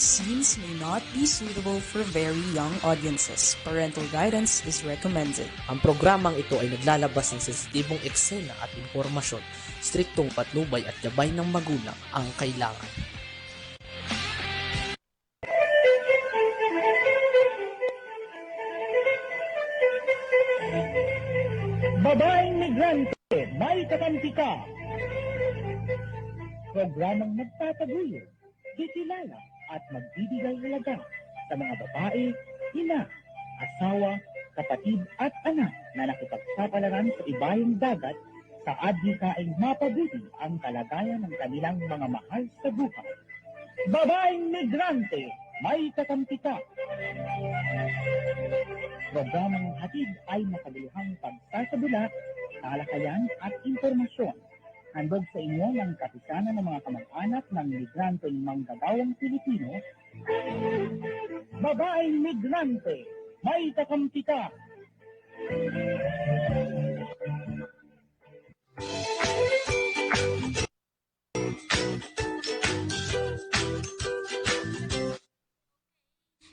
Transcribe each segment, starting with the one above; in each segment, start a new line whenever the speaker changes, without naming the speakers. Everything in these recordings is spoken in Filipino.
Scenes may not be suitable for very young audiences. Parental guidance is recommended.
Ang programang ito ay naglalabas ng sensitibong eksena at impormasyon. Striktong patnubay at gabay ng magulang ang kailangan.
Babaeng migrante, may kakampi ka. Programang magtataguyod, kikilala at magbibigay halaga sa mga babae, ina, asawa, kapatid at anak na nakipagsapalaran sa ibayong dagat sa adhikaing mapabuti ang kalagayan ng kanilang mga mahal sa buhay. Babaeng migrante, may kakampi ka. Programang hatid ay makabuluhang pagsasadula, talakayan at informasyon. Handog sa inyo ng kapisanan ng mga kamag-anak ng migranteng manggagawang Pilipino. Babaeng migrante, may kakampi ka.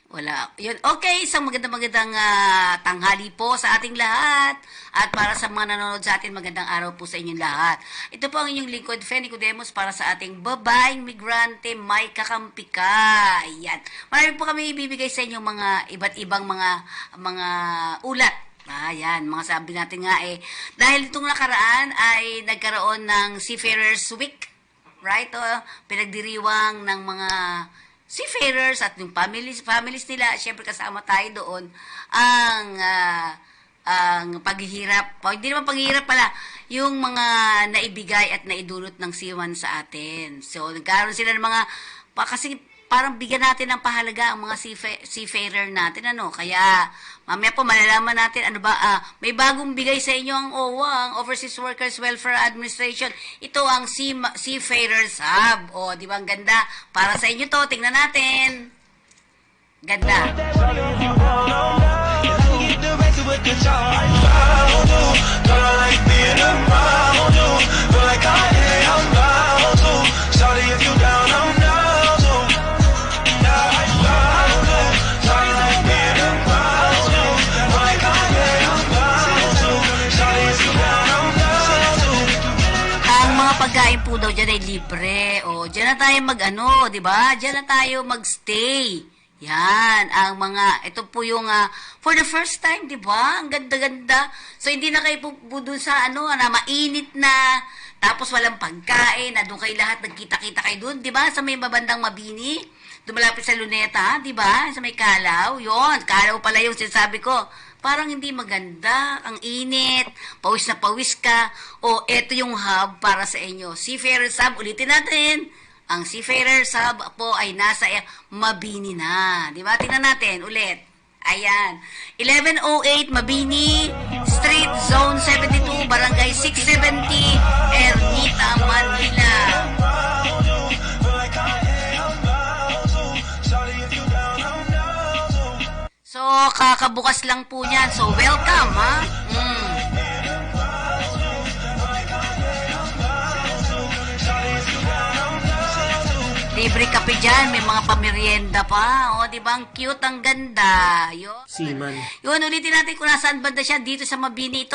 Wala. Yun. Okay, isang magandang tanghali po sa ating lahat. At para sa mga nanonood sa atin, magandang araw po sa inyong lahat. Ito po ang inyong lingkod, Fenny Cudemos, para sa ating babaeng migrante, may kakampi ka. Ayan. Marami po kami ibibigay sa inyong mga iba't ibang mga ulat. Ayan, mga sabi natin nga dahil itong nakaraan ay nagkaroon ng Seafarers Week, right? Pinagdiriwang ng mga seafarers at yung families nila, syempre kasama tayo doon, ang paghihirap, hindi naman paghihirap pala, yung mga naibigay at naidulot ng seaman sa atin. So, nagkaroon sila ng mga, kasi parang bigyan natin ng pahalaga ang mga seafarer natin, kaya mamaya po malalaman natin, may bagong bigay sa inyo ang OWA, ang Overseas Workers Welfare Administration. Ito ang Seafarers Hub. Di ba ang ganda? Para sa inyo to, tingnan natin. Ganda. Pagkain po daw dyan ay libre. Dyan na tayo di ba? Dyan na tayo magstay. Yan, ito po yung, for the first time, di ba? Ang ganda-ganda. So, hindi na kayo po doon sa, na mainit na, tapos walang pagkain, na doon kayo lahat, nagkita-kita kayo doon, di ba? Sa may mabandang Mabini, dumalapit sa Luneta, di ba? Sa may Kalaw, yon, Kalaw pala yung sinasabi ko. Parang hindi maganda, ang init, pawis na pawis ka, eto yung hub para sa inyo. Seafarers Hub, ulitin natin. Ang Seafarers Hub po ay nasa Mabini na. Di ba? Tingnan natin, ulit. Ayan. 1108 Mabini Street, Zone 72, Barangay 670, Ermita, Manila. So, kakabukas lang po niyan. So, welcome, ha? Libre kape dyan. May mga pamerienda pa. Di ba? Ang cute, ang ganda.
Seaman.
Yun, ulitin natin kung nasaan banda siya. Dito sa Mabini ito,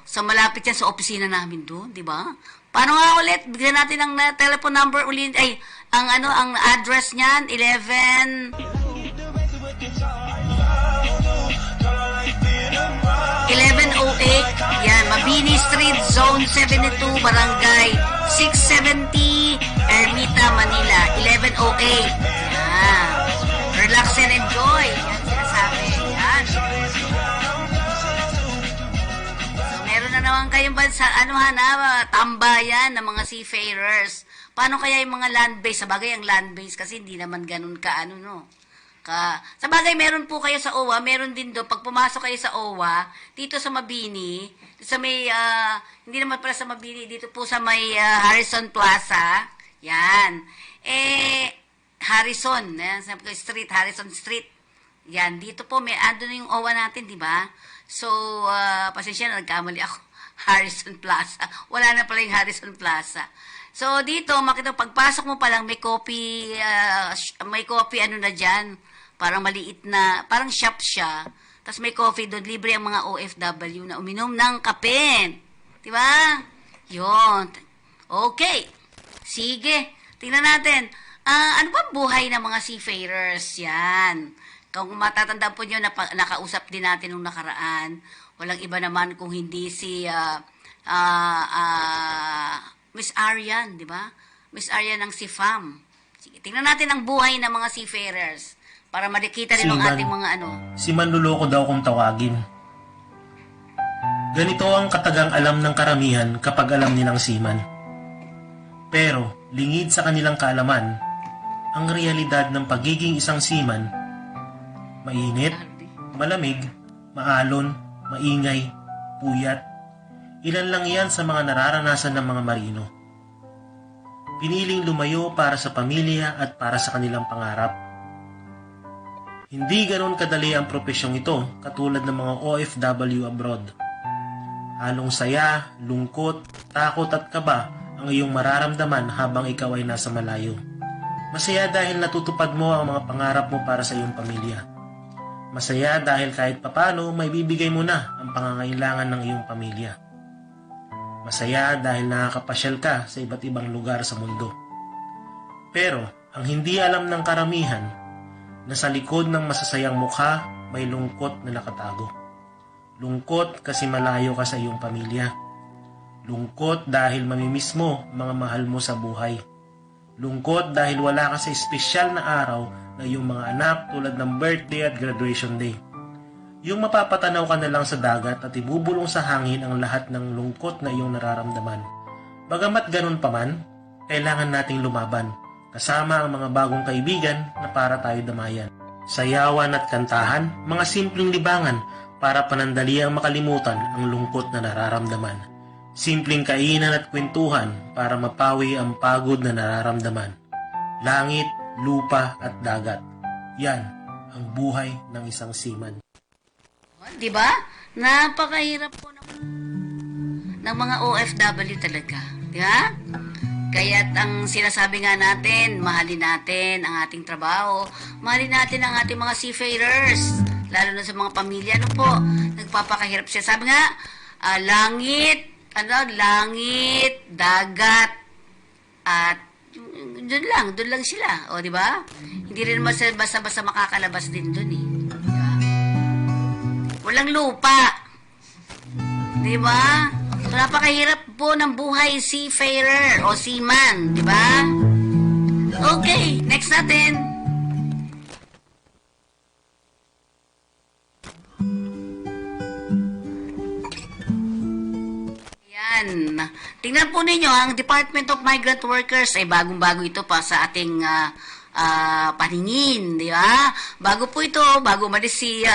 So, malapit yan sa opisina namin doon, di ba? Paano nga ulit? Bigyan natin ang telephone number ulit. Ang address niyan, 1108, yan, Mabini Street, Zone 72, Barangay 670, Ermita, Manila, 1108. Yan. Relax and enjoy. Yan sinasabi. Yan. So, meron na naman kayong bansa, tambayan ng mga seafarers. Paano kaya yung mga land-based? Sabagay ang land-based kasi hindi naman ganun Sabagay, meron po kayo sa OWA, meron din doon, pag pumasok kayo sa OWA, dito sa Mabini, sa may, hindi naman pala sa Mabini, dito po sa may Harrison Plaza, yan, Harrison Street, yan, dito po, ando na yung OWA natin, di ba? So, pasensya na, nagkamali ako, Harrison Plaza, wala na pala yung Harrison Plaza. So, dito, makita, pagpasok mo pa lang, may coffee ano na dyan. Parang maliit na, parang shop siya. Tapos may coffee doon, libre ang mga OFW na uminom ng kape. Diba? Yun. Okay. Sige. Tingnan natin. Ano ba buhay ng mga seafarers? Yan. Kung matatandaan po nyo, nakausap din natin nung nakaraan. Walang iba naman kung hindi si Miss Arian, di ba? Miss Arian ng SIFAM. Sige, tingnan natin ang buhay ng mga seafarers para makikita rin ang ating mga
Si manluloko daw kung tawagin. Ganito ang katagang alam ng karamihan kapag alam nilang seaman. Pero, lingid sa kanilang kaalaman, ang realidad ng pagiging isang seaman, mainit, malamig, maalon, maingay, puyat, ilan lang yan sa mga nararanasan ng mga marino. Piniling lumayo para sa pamilya at para sa kanilang pangarap. Hindi ganoon kadali ang propesyong ito katulad ng mga OFW abroad. Halong saya, lungkot, takot at kaba ang iyong mararamdaman habang ikaw ay nasa malayo. Masaya dahil natutupad mo ang mga pangarap mo para sa iyong pamilya. Masaya dahil kahit papano may bibigay mo na ang pangangailangan ng iyong pamilya. Masaya dahil nakakapasyal ka sa iba't ibang lugar sa mundo. Pero ang hindi alam ng karamihan na sa likod ng masasayang mukha may lungkot na nakatago. Lungkot kasi malayo ka sa iyong pamilya. Lungkot dahil mamimiss mo mga mahal mo sa buhay. Lungkot dahil wala ka sa espesyal na araw na iyong mga anak tulad ng birthday at graduation day. Yung mapapatanaw ka na lang sa dagat at ibubulong sa hangin ang lahat ng lungkot na iyong nararamdaman. Bagamat ganun pa man, kailangan nating lumaban, kasama ang mga bagong kaibigan na para tayo damayan. Sayawan at kantahan, mga simpleng libangan para panandaliang makalimutan ang lungkot na nararamdaman. Simpleng kainan at kwentuhan para mapawi ang pagod na nararamdaman. Langit, lupa at dagat. Yan ang buhay ng isang seaman.
Di ba? Napakahirap po ng mga OFW talaga. Di ba? Kaya't ang sinasabi nga natin, mahalin natin ang ating trabaho, mahalin natin ang ating mga seafarers, lalo na sa mga pamilya. Ano po? Nagpapakahirap siya. Sabi nga, langit, dagat, at doon lang sila. O, di ba? Hindi rin basta-basta makakalabas din doon eh. Walang lupa. Di ba? So, napakahirap po ng buhay seafarer o seaman. Di ba? Okay, next natin. Ayan. Tingnan po ninyo, ang Department of Migrant Workers ay bagong-bago ito pa sa ating paningin, di ba? Bago umalis si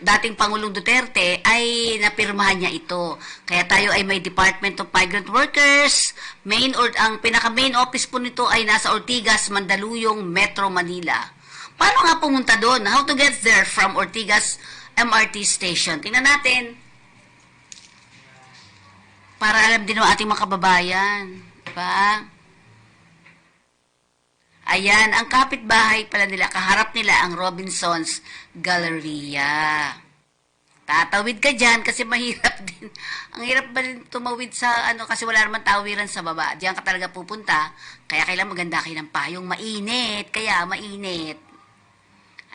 dating Pangulong Duterte, ay napirmahan niya ito. Kaya tayo ay may Department of Migrant Workers. Ang pinaka-main office po nito ay nasa Ortigas, Mandaluyong, Metro Manila. Paano nga pumunta doon? How to get there from Ortigas MRT Station? Tingnan natin. Para alam din ng ating mga kababayan. Diba? Ayan, ang kapitbahay pala nila, kaharap nila ang Robinson's Galleria. Tatawid ka dyan kasi mahirap din. Ang hirap ba din tumawid sa kasi wala naman tawiran sa baba. Diyan ka talaga pupunta. Kaya kailangan maganda kayo ng payong mainit.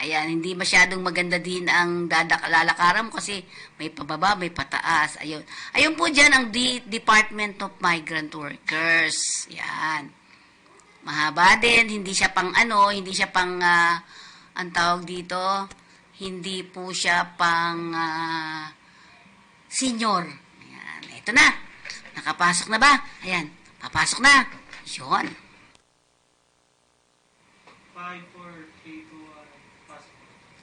Ayan, hindi masyadong maganda din ang lalakaran mo kasi may pababa, may pataas. Ayun po dyan ang Department of Migrant Workers. Yan. Mahaba din, hindi siya pang ang tawag dito, hindi po siya pang senior. Ayan, ito na. Nakapasok na ba? Ayan, papasok na. Yun.
5, 4, 3, 2, 1, pasok.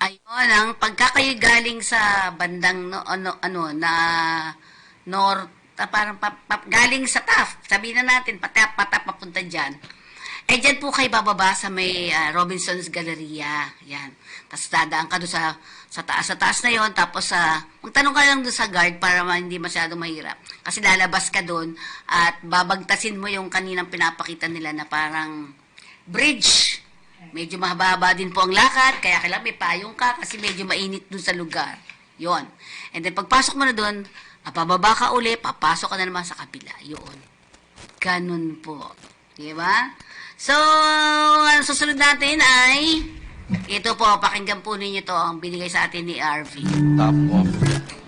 Ayun, ang pagka kayo galing sa bandang north, parang galing sa Taft, sabihin na natin, patap papunta dyan. Eh, dyan po kayo bababa sa may Robinson's Galleria. Yan. Tapos dadaan ka doon sa taas na yon. Tapos magtanong ka lang doon sa guard para hindi masyadong mahirap. Kasi lalabas ka doon at babagtasin mo yung kaninang pinapakita nila na parang bridge. Medyo mahaba din po ang lakad, kaya kailangan may payong ka kasi medyo mainit doon sa lugar. Yon. And then pagpasok mo na doon, pababa ka uli, papasok ka na naman sa kabila. Yun. Ganun po. Diba? So, ang susunod natin ay, ito po, pakinggan po ninyo to ang binigay sa atin ni RV.
Top of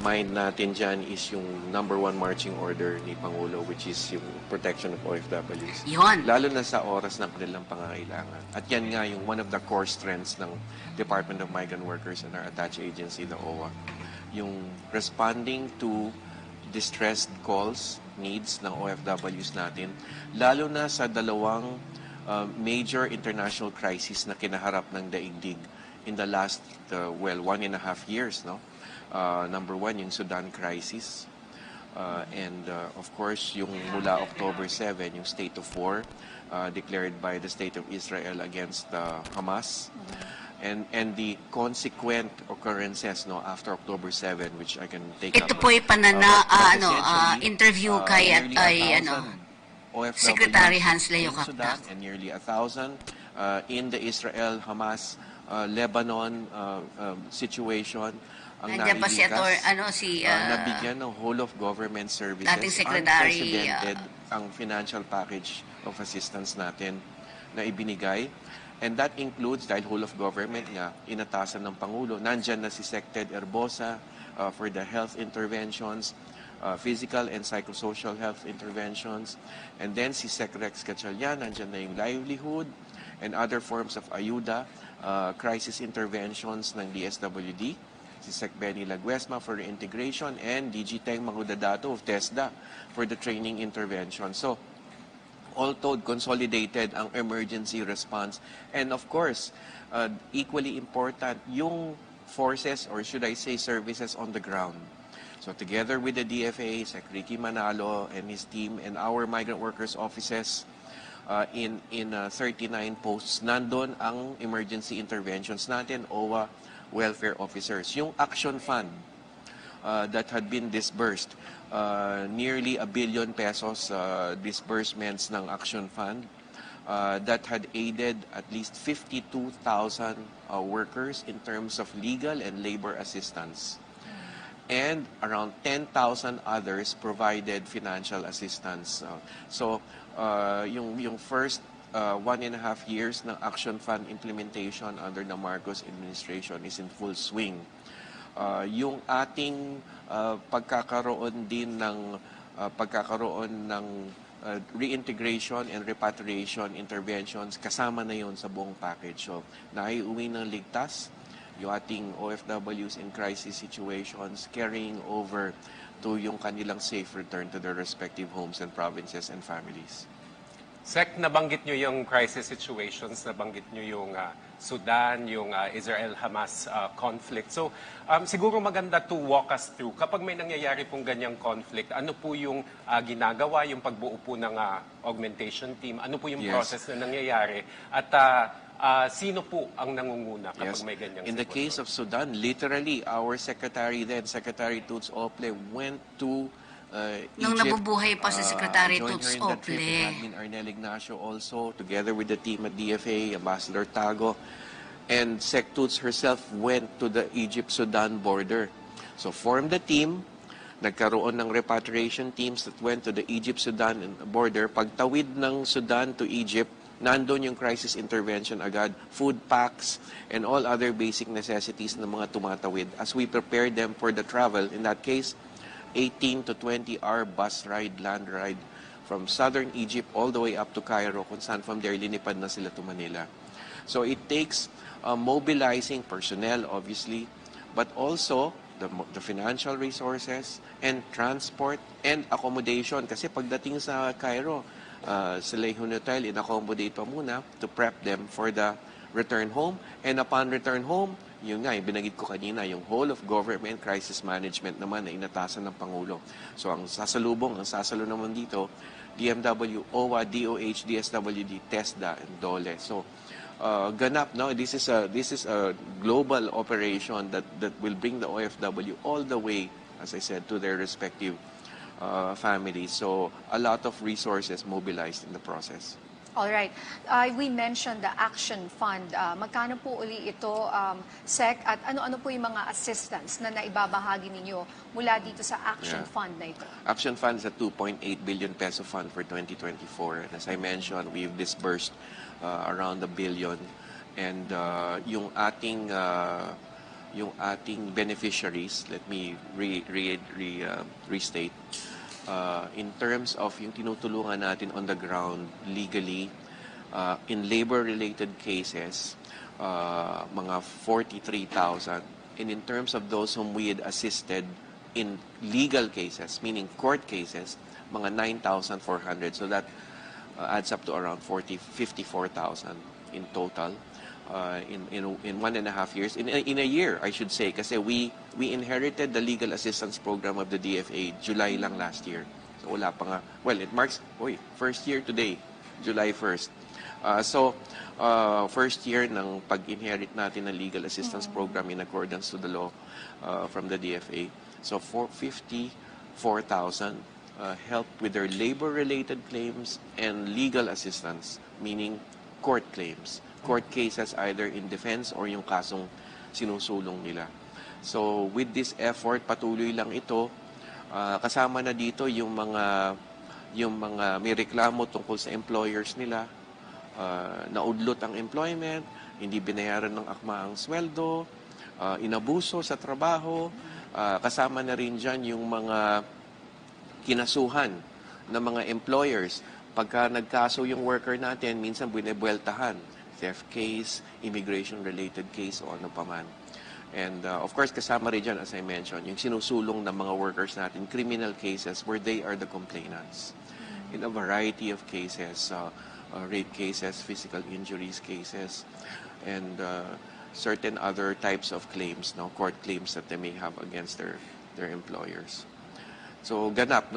mind natin dyan is yung #1 marching order ni Pangulo, which is yung protection of OFWs.
Yun.
Lalo na sa oras ng kanilang pangangailangan. At yan nga yung one of the core strengths ng Department of Migrant Workers and our attached agency, the OWA. Yung responding to distressed calls, needs ng OFWs natin, lalo na sa dalawang major international crisis na kinaharap ng daigdig in the last, 1.5 years, no? #1, yung Sudan crisis. And of course, yung mula October 7, yung state of war declared by the State of Israel against Hamas. And the consequent occurrences after October 7, which I can take
Ito
up.
po ay interview kay Secretary Hans Leo Kaptak.
And nearly 1,000 in the Israel-Hamas Lebanon situation. Ang
Nandiyan pa si
nabigyan ng whole of government services.
dating Secretary,
Unprecedented ang financial package of assistance natin na ibinigay. And that includes, dahil whole of government nga, inatasan ng Pangulo, nandyan na si Sec Ted Erbosa for the health interventions, physical and psychosocial health interventions. And then si Sec Rex Gatchalian, nandyan na yung livelihood and other forms of ayuda, crisis interventions ng DSWD. Si Sec Benny Laguesma for integration and DG Teng Mangudadato of TESDA for the training intervention. So, all told, consolidated ang emergency response. And of course, equally important, yung forces, or should I say services on the ground. So together with the DFA, Sec Ricky Manalo and his team and our migrant workers offices in 39 posts, nandun ang emergency interventions natin, OWA welfare officers. Yung action fund that had been disbursed, nearly 1 billion pesos disbursements ng action fund that had aided at least 52,000 workers in terms of legal and labor assistance. And around 10,000 others provided financial assistance. So yung first 1.5 years ng action fund implementation under the Marcos administration is in full swing. Yung ating pagkakaroon ng reintegration and repatriation interventions, kasama na yon sa buong package. So, naiuwi ng ligtas yung ating OFWs in crisis situations, carrying over to yung kanilang safe return to their respective homes and provinces and families.
Sec, nabanggit nyo yung crisis situations, nabanggit nyo yung Sudan, yung Israel-Hamas conflict. So, siguro maganda to walk us through. Kapag may nangyayari pong ganyang conflict, ano po yung ginagawa, yung pagbuo po ng augmentation team? Ano po yung process na nangyayari? At sino po ang nangunguna kapag may ganyang
In the case of Sudan, literally, our secretary then, Secretary Toots Ople, went to
nung
Egypt,
nabubuhay pa si Secretary Toots Ople.
Admin Arnel Ignacio also, together with the team at DFA, Ambassador Tago, and Sec Toots herself went to the Egypt-Sudan border. So formed the team, nagkaroon ng repatriation teams that went to the Egypt-Sudan border. Pagtawid ng Sudan to Egypt, nandun yung crisis intervention agad, food packs, and all other basic necessities ng mga tumatawid as we prepare them for the travel. In that case, 18 to 20-hour bus ride, land ride from southern Egypt all the way up to Cairo, kung saan from there linipad na sila to Manila. So it takes mobilizing personnel, obviously, but also the financial resources and transport and accommodation. Kasi pagdating sa Cairo, sa Leihun Hotel, in-accommodate pa muna to prep them for the return home. And upon return home, yun nga, yung binanggit ko kanina, yung whole of government crisis management naman na inatasan ng Pangulo. So ang sasalo naman dito, DMW, OWA, DOH, DSWD, TESDA, and DOLE. So ganap, no? This is a global operation that will bring the OFW all the way, as I said, to their respective families. So a lot of resources mobilized in the process.
All right. We mentioned the Action Fund. Magkano po uli ito, Sec, at ano-ano po yung mga assistance na naibabahagi ninyo mula dito sa Action Fund na ito?
Action Fund is a 2.8 billion peso fund for 2024. And as I mentioned, we've disbursed around 1 billion. And yung ating beneficiaries, let me restate. In terms of yung tinutulungan natin on the ground legally, in labor-related cases, mga 43,000. And in terms of those whom we had assisted in legal cases, meaning court cases, mga 9,400. So that adds up to around 54,000 in total. In 1.5 years, in a year, I should say, kasi we inherited the legal assistance program of the DFA July lang last year. So wala pa nga, well, it marks, first year today, July 1st. First year ng pag-inherit natin ng legal assistance program in accordance to the law from the DFA. So 54,000 helped with their labor-related claims and legal assistance, meaning court claims. Court cases either in defense or yung kasong sinusulong nila. So with this effort, patuloy lang ito. Kasama na dito yung mga may reklamo tungkol sa employers nila, naudlot ang employment, hindi binayaran ng akma ang sweldo, inabuso sa trabaho, kasama na rin dyan yung mga kinasuhan ng mga employers. Pagka nagkaso yung worker natin, minsan binebueltahan. Theft case, immigration-related case, o ano pa man. And of course, kasama rin dyan, as I mentioned, yung sinusulong ng mga workers natin, criminal cases where they are the complainants. In a variety of cases, rape cases, physical injuries cases, and certain other types of claims, court claims that they may have against their employers. So ganap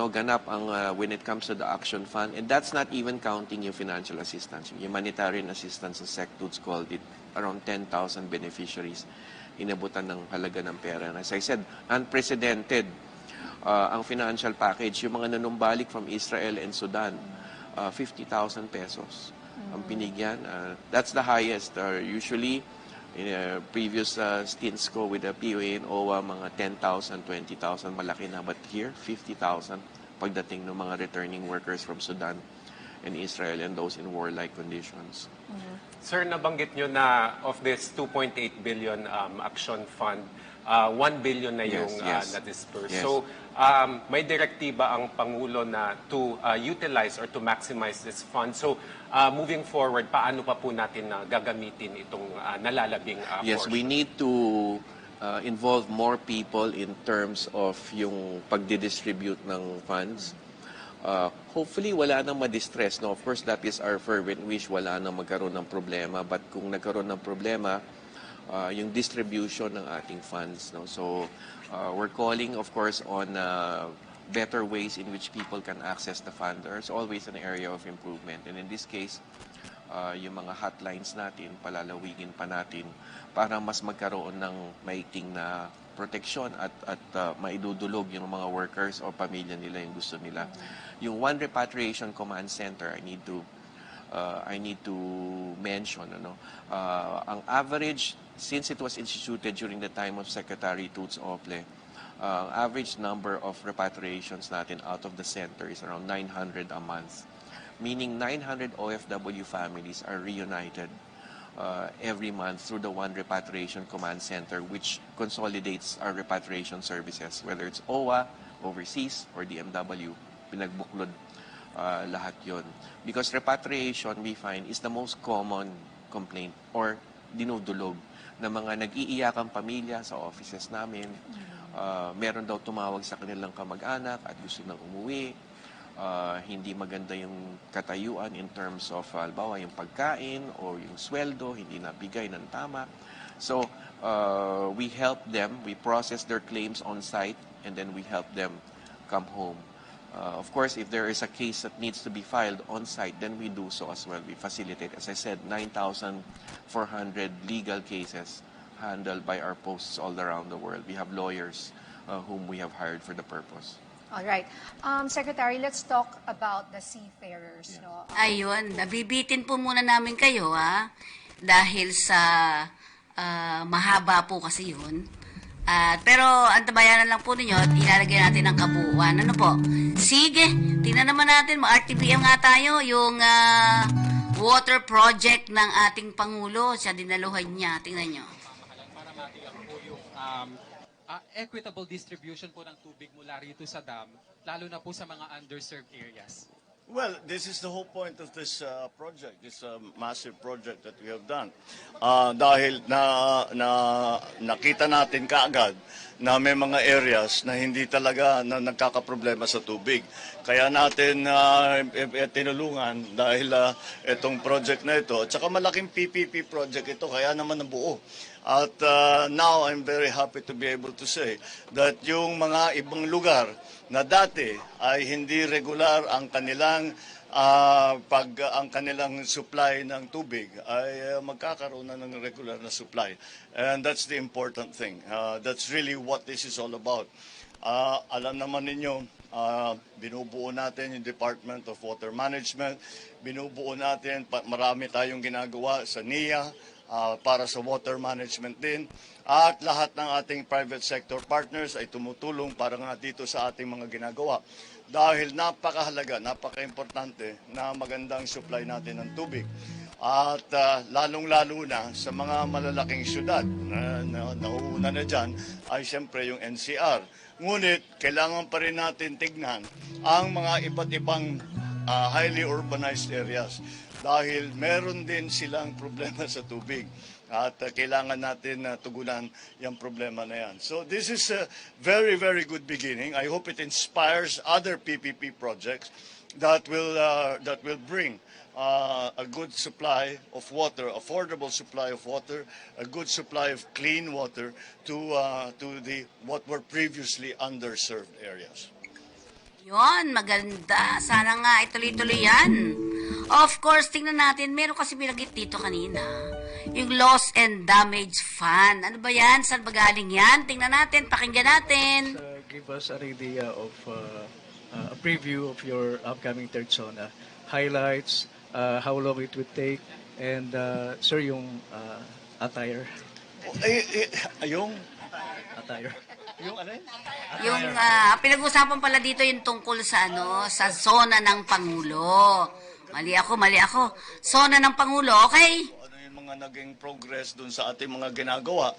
ang when it comes to the Action Fund, and that's not even counting yung financial assistance, yung humanitarian assistance, as SecToots called it, around 10,000 beneficiaries inabutan ng halaga ng pera. And as I said, unprecedented ang financial package. Yung mga nanumbalik from Israel and Sudan, 50,000 pesos ang binigyan. That's the highest. Usually, in previous stints ko with the POA and OWA, mga 10,000, 20,000, malaki na. But here, 50,000 pagdating ng mga returning workers from Sudan and Israel and those in warlike conditions.
Sir, nabanggit nyo na of this 2.8 billion action fund, 1 billion na yung na-disperse.
Yes.
So, may direktiba ang Pangulo na to utilize or to maximize this fund. So, moving forward, paano pa po natin gagamitin itong nalalabing
Yes,
portion?
we need to involve more people in terms of yung pagdidistribute ng funds. Hopefully, wala nang ma-distress. No? Of course, that is our fervent wish. Wala nang magkaroon ng problema. But kung nagkaroon ng problema, yung distribution ng ating funds. No? So, we're calling, of course, on better ways in which people can access the fund. There's always an area of improvement. And in this case, yung mga hotlines natin, palalawigin pa natin para mas magkaroon ng maiting na proteksyon at maidudulog yung mga workers o pamilya nila yung gusto nila. Yung One Repatriation Command Center, I need to mention, ang average, since it was instituted during the time of Secretary Toots Ople, average number of repatriations natin out of the center is around 900 a month. Meaning 900 OFW families are reunited every month through the One Repatriation Command Center, which consolidates our repatriation services, whether it's OWA, overseas, or DMW. Pinagbuklod lahat yon. Because repatriation, we find, is the most common complaint or dinudulog na mga nag-iiyakang pamilya sa offices namin. Meron daw tumawag sa kanilang kamag-anak at gusto nang umuwi. hindi maganda yung katayuan in terms of halimbawa yung pagkain o yung sweldo, hindi nabigay ng tama. So we help them, we process their claims on site, and then we help them come home. Of course, if there is a case that needs to be filed on site, then we do so as well. We facilitate, as I said, 9,400 legal cases handled by our posts all around the world. We have lawyers whom we have hired for the purpose.
All right. Secretary, let's talk about the seafarers. No?
Ayun, nabibitin po muna namin kayo, dahil sa mahaba po kasi yun. Pero antabayanan lang po ninyo at ilalagay natin ang kabuuan. Ano po? Sige, tingnan naman natin, ma-RTBM nga tayo, yung water project ng ating Pangulo. Siya dinaluhan niya. Tingnan nyo.
Para matiyak po yung equitable distribution po ng tubig mula rito sa dam, lalo na po sa mga underserved areas.
Well, this is the whole point of this project, this massive project that we have done. Dahil nakita natin kaagad na may mga areas na hindi talaga nagkakaproblema sa tubig. Kaya natin tinulungan dahil itong project na ito. At saka malaking PPP project ito, kaya naman nabuo. At now I'm very happy to be able to say that yung mga ibang lugar na dati ay hindi regular ang kanilang ang kanilang supply ng tubig ay magkakaroon na ng regular na supply. And that's the important thing. That's really what this is all about. Alam naman ninyo, binubuo natin yung Department of Water Management, binubuo natin, marami tayong ginagawa sa NIA, para sa water management din. At lahat ng ating private sector partners ay tumutulong para nga dito sa ating mga ginagawa. Dahil napakahalaga, napaka-importante na magandang supply natin ng tubig. At lalong-lalo na sa mga malalaking syudad na nauuna na dyan ay siyempre yung NCR. Ngunit kailangan pa rin natin tignan ang mga iba't ibang highly urbanized areas. Dahil meron din silang problema sa tubig at kailangan natin tugunan yung problema na yan. So this is a very, very good beginning. I hope it inspires other PPP projects that will bring a good supply of water, affordable supply of water, a good supply of clean water to what were previously underserved areas.
Yon, maganda. Sana nga ituloy-tuloy yan. Of course, tingnan natin, meron kasi binanggit dito kanina, yung Loss and Damage Fund. Ano ba yan? Saan ba galing yan? Tingnan natin, pakinggan natin.
Give us an idea of a preview of your upcoming third SONA. Highlights, how long it would take, and sir, yung attire.
Yung
attire.
Yung ano yun?
Yung pinag-usapan pala dito yung tungkol sa sa SONA ng Pangulo. Mali ako. SONA ng Pangulo, okay?
Ano yung mga naging progress dun sa ating mga ginagawa?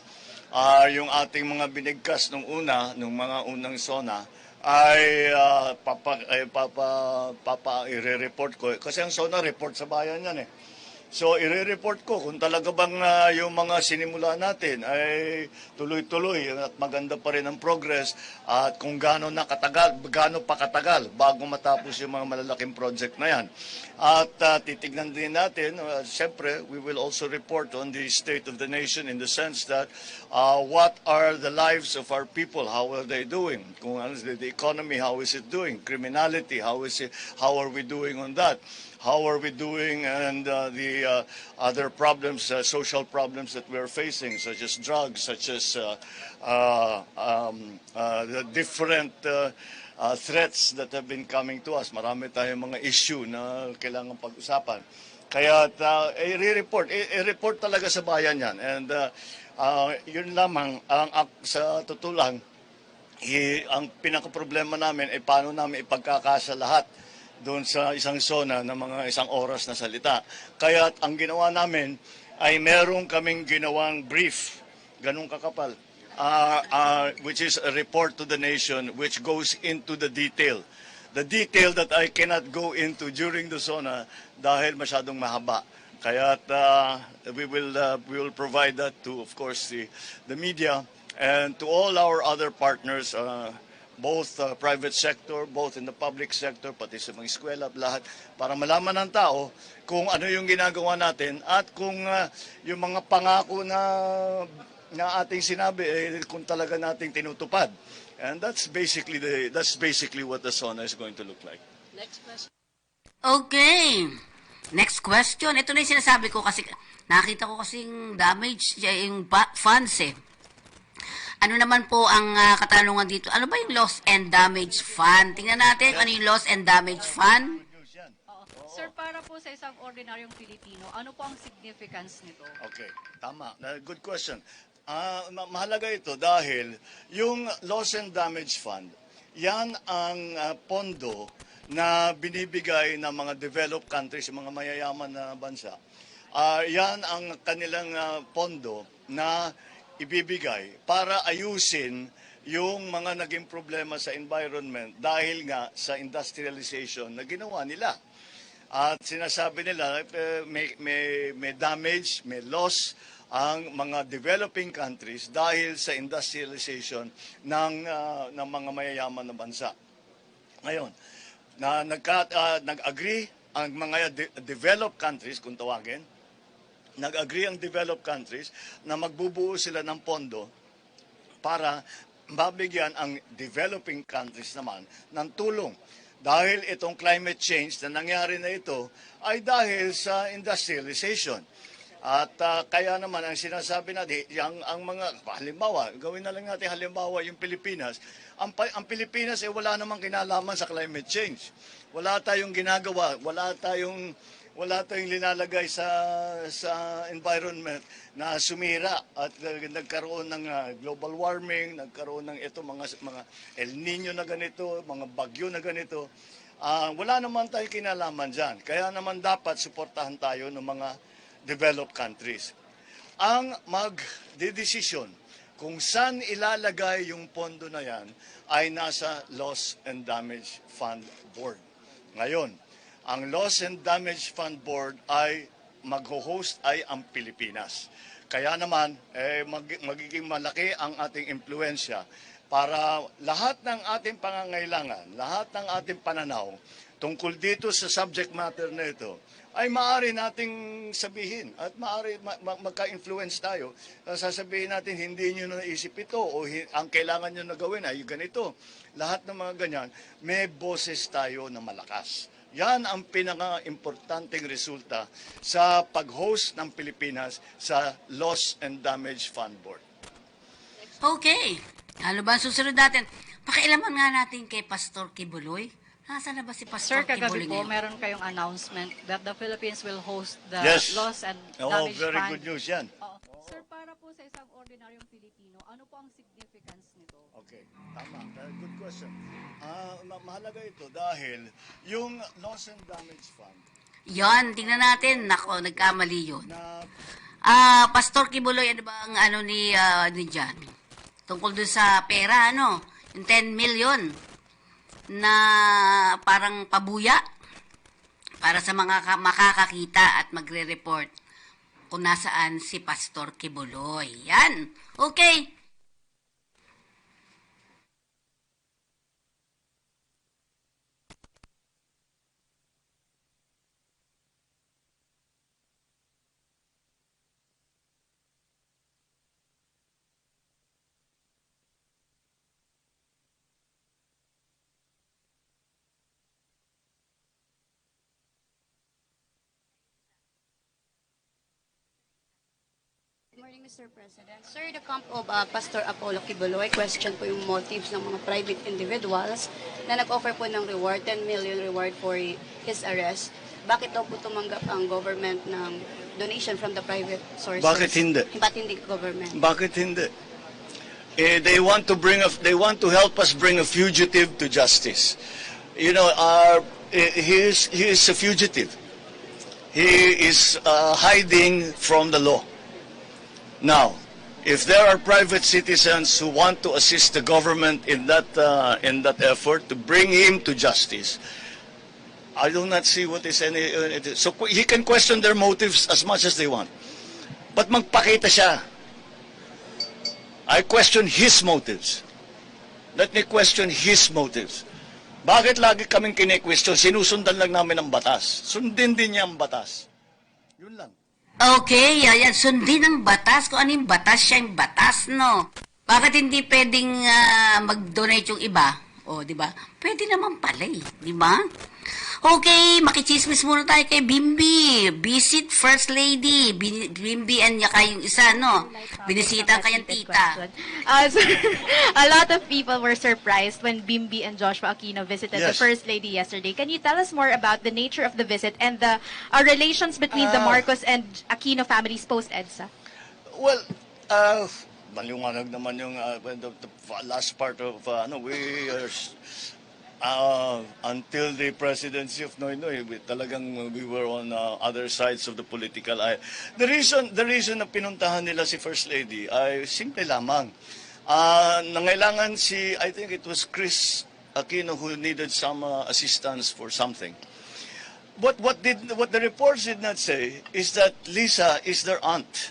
Yung ating mga binigkas nung mga unang SONA ay i-report ko. Kasi ang SONA report sa bayan yan eh. So, i-report ko kung talaga bang yung mga sinimula natin ay tuloy-tuloy at maganda pa rin ang progress at kung gaano pa katagal bago matapos yung mga malalaking project na yan. At titignan din natin, siyempre, we will also report on the state of the nation in the sense that what are the lives of our people, how are they doing? Kung ano, the economy, how is it doing? Criminality, how are we doing on that? How are we doing and the other problems, social problems that we are facing, such as drugs, such as the different threats that have been coming to us. Marami tayong mga issue na kailangan pag-usapan. Kaya i-report talaga sa bayan yan. And yun lamang, sa totoo lang, ang pinaka-problema namin ay paano namin ipagkakasa lahat doon sa isang SONA na mga isang oras na salita. Kaya ang ginawa namin ay meron kaming ginawang brief, ganun kakapal, which is a report to the nation which goes into the detail. The detail that I cannot go into during the SONA dahil masyadong mahaba. Kaya we will provide that to, of course, the media and to all our other partners both private sector, both in the public sector, pati sa mga eskwela, lahat, para malaman ng tao kung ano yung ginagawa natin at kung yung mga pangako na ating sinabi, kung talaga nating tinutupad. And that's basically what the SONA is going to look like.
Next question. Okay. Next question. Ito na yung sinasabi ko kasi nakita ko kasing damage yung funds eh. Ano naman po ang katanungan dito? Ano ba yung loss and damage fund? Tingnan natin ano yung loss and damage fund.
Sir, para po sa isang ordinaryong Pilipino, ano po ang significance nito?
Okay, tama. Good question. Mahalaga ito dahil yung loss and damage fund, yan ang pondo na binibigay ng mga developed countries, mga mayayaman na bansa. Yan ang kanilang pondo na ibibigay para ayusin yung mga naging problema sa environment dahil nga sa industrialization na ginawa nila. At sinasabi nila may damage, may loss ang mga developing countries dahil sa industrialization ng mga mayayaman na bansa. Ngayon, nag-agree ang mga developed countries, kung tawagin, nag-agree ang developed countries na magbubuo sila ng pondo para mabigyan ang developing countries naman ng tulong. Dahil itong climate change na nangyari na ito ay dahil sa industrialization. At kaya naman ang sinasabi natin, ang mga, halimbawa, gawin na lang natin halimbawa yung Pilipinas. Ang Pilipinas ay wala namang kinalaman sa climate change. Wala tayong ginagawa, wala tayong linalagay sa environment na sumira at nagkaroon ng global warming, nagkaroon ng mga El Nino na ganito, mga bagyo na ganito. Wala naman tayong kinalaman dyan. Kaya naman dapat suportahan tayo ng mga developed countries. Ang magdedesisyon kung saan ilalagay yung pondo na yan ay nasa Loss and Damage Fund Board. Ngayon, ang Loss and Damage Fund Board ay mag-host ay ang Pilipinas. Kaya naman, magiging malaki ang ating impluensya para lahat ng ating pangangailangan, lahat ng ating pananaw tungkol dito sa subject matter na ito, ay maaari nating sabihin at maaari magka-influence tayo. Sasabihin natin, hindi nyo naisip ito o ang kailangan nyo na gawin ay ganito. Lahat ng mga ganyan, may boses tayo na malakas. Yan ang pinaka-importanteng resulta sa pag-host ng Pilipinas sa Loss and Damage Fund Board.
Okay. Ano ba ang susunod natin? Pakialaman nga natin kay Pastor Kibuloy. Nasaan na ba si Pastor
Sir, kagabi
Kibuloy
po,
ngayon?
meron kayong announcement that the Philippines will host the
Yes.
Loss and
Oh,
Damage
very
Fund.
good news yan.
Sir, para po sa isang ordinaryong Pilipino, ano po ang significance nito?
Okay, tama. Good question. Mahalaga ito dahil yung Loss and Damage Fund
Yan, tingnan natin. Nako, nagkamali yun.
na
Pastor Kibuloy, ano ba ang ano ni dyan? Tungkol doon sa pera, ano? Yung 10 million na parang pabuya para sa mga makakakita at magre-report kung nasaan si Pastor Kibuloy. Yan. Okay.
Good morning, Mr. President. Sir, the camp of Pastor Apollo Kibuloy, question po yung motives ng mga private individuals na nag-offer po ng reward, 10 million reward for his arrest. Bakit daw po tumanggap ang government ng donation from the private sources?
Bakit hindi?
Ba't hindi government?
Bakit hindi? They want to help us bring a fugitive to justice. You know, he is a fugitive. He is hiding from the law. Now, if there are private citizens who want to assist the government in that effort to bring him to justice, I do not see what is any. So he can question their motives as much as they want, but magpakita siya. I question his motives. Let me question his motives. Bakit lagi kaming kine-question? Sinusundan lang namin ang batas. Sundin din niya ang batas. Yun lang.
Okay, ayan, sundin ang batas. Kung ano yung batas, siya yung batas, no? Bakit hindi pwedeng mag-donate yung iba? O, di ba? Pwede naman pala eh, di ba? Okay, makichismis muna tayo kay Bimbi. Visit First Lady. Bimbi and yaka yung isa, no? Binisita kayang tita.
So, a lot of people were surprised when Bimbi and Joshua Aquino visited the First Lady yesterday. Can you tell us more about the nature of the visit and the relations between the Marcos and Aquino families post-EDSA?
Well, maliwanag naman yung the last part of we until the presidency of Noynoy, we were on other sides of the political aisle. The reason na pinuntahan nila si First Lady ay simple lamang. Nangailangan I think it was Chris Aquino who needed some assistance for something. What the reports did not say is that Lisa is their aunt.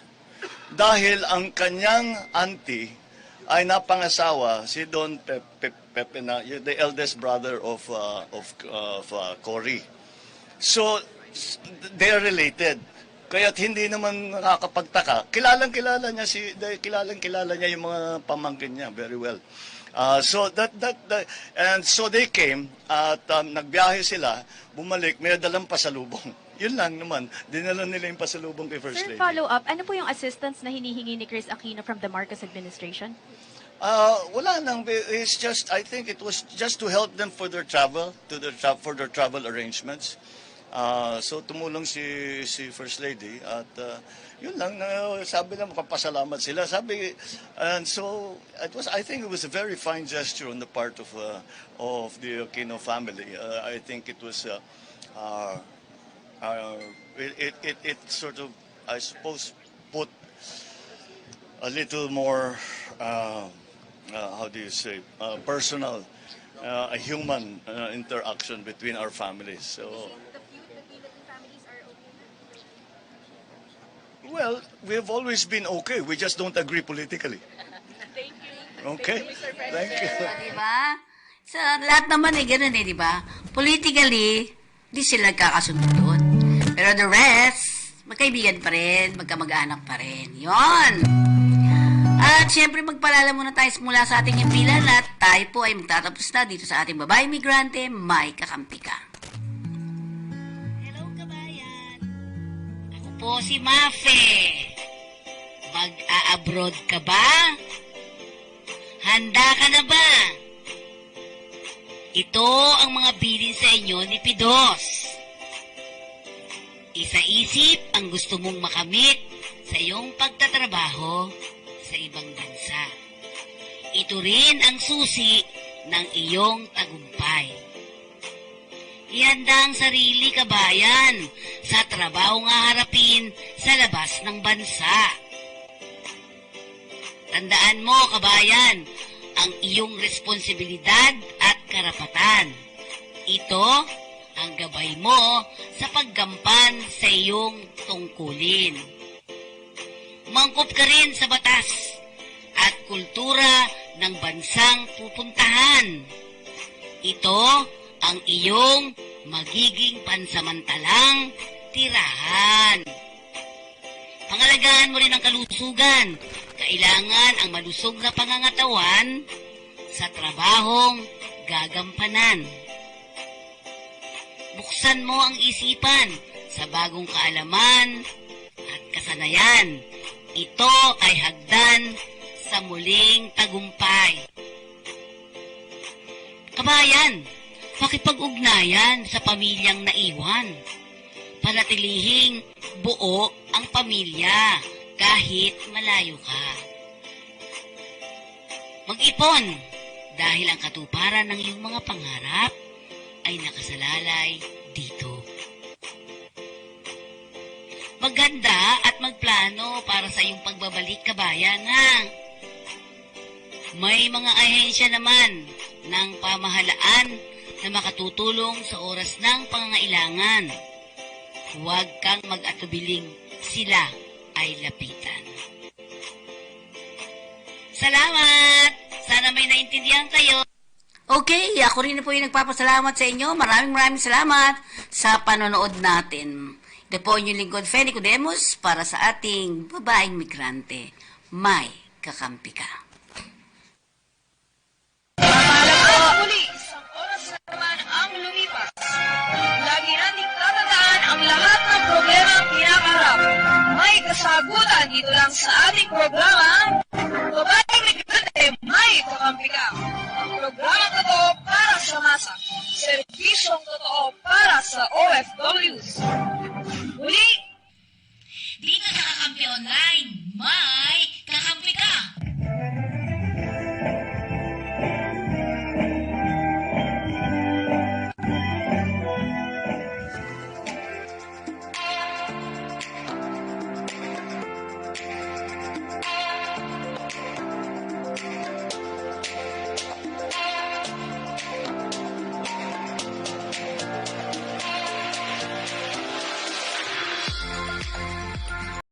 Dahil ang kanyang auntie ay napangasawa si Don Pepe na the eldest brother of Cory. So they are related. Kaya't hindi naman nakakapagtaka. Kilalang-kilala niya yung mga pamangkin niya very well. So they came at nagbiyahe sila, bumalik, may dalang pasalubong. Yun lang naman, dinala nila yung pasalubong kay First Lady.
Sir, follow up, ano po yung assistance na hinihingi ni Chris Aquino from the Marcos administration?
Wala nang, it's just, I think it was just to help them for their travel, for their travel arrangements. So tumulong si First Lady at yun lang, sabi na magpapasalamat sila. And so I think it was a very fine gesture on the part of the Aquino family. I think it was it sort of, I suppose, put a little more how do you say, personal, a human interaction between our families. So, well, we have always been okay. We just don't agree politically.
Thank you.
Okay? Thank you.
Diba? Sa lahat naman ganun diba? Politically, di sila nagkakasundo doon. Pero the rest, magkaibigan pa rin, magkamag-anak pa rin. Yon. At syempre, magpalala muna tayo mula sa ating impilan at tayo po ay magtatapos na dito sa ating babae migrante, may kakampi ka. Hello, kabayan. Ako po si Mafe. Mag-a-abroad ka ba? Handa ka na ba? Ito ang mga bilin sa inyo ni Pidos. Isa-isip ang gusto mong makamit sa iyong pagtatrabaho sa ibang bansa. Ito rin ang susi ng iyong tagumpay. Ihanda ang sarili, kabayan, sa trabaho nga harapin sa labas ng bansa. Tandaan mo, kabayan, ang iyong responsibilidad at karapatan. Ito ang gabay mo sa paggampan sa iyong tungkulin. Mangkop ka rin sa batas at kultura ng bansang pupuntahan. Ito ang iyong magiging pansamantalang tirahan. Pangalagaan mo rin ang kalusugan. Kailangan ang malusog na pangangatawan sa trabahong gagampanan. Buksan mo ang isipan sa bagong kaalaman at kasanayan. Ito ay hagdan sa muling tagumpay. Kabayan, pakipag-ugnayan sa pamilyang naiwan. Panatilihing buo ang pamilya kahit malayo ka. Mag-ipon dahil ang katuparan ng iyong mga pangarap ay nakasalalay dito. Maghanda at magplano para sa iyong pagbabalik, kabayan, ha? May mga ahensya naman ng pamahalaan na makatutulong sa oras ng pangangailangan. Huwag kang mag-atubiling sila ay lapitan. Salamat! Sana Sana may naintindihan kayo. Okay, ako rin po yung nagpapasalamat sa inyo. Maraming salamat sa panonood natin. Ito po yung lingkod Feni Codemos para sa ating babaeng migrante. May kakampi ka.
Muli, isang oras na naman ang lumipas. Lagi nating tatandaan ang lahat ng problema ang kinakaharap. May kasagutan dito lang sa ating programa, Babae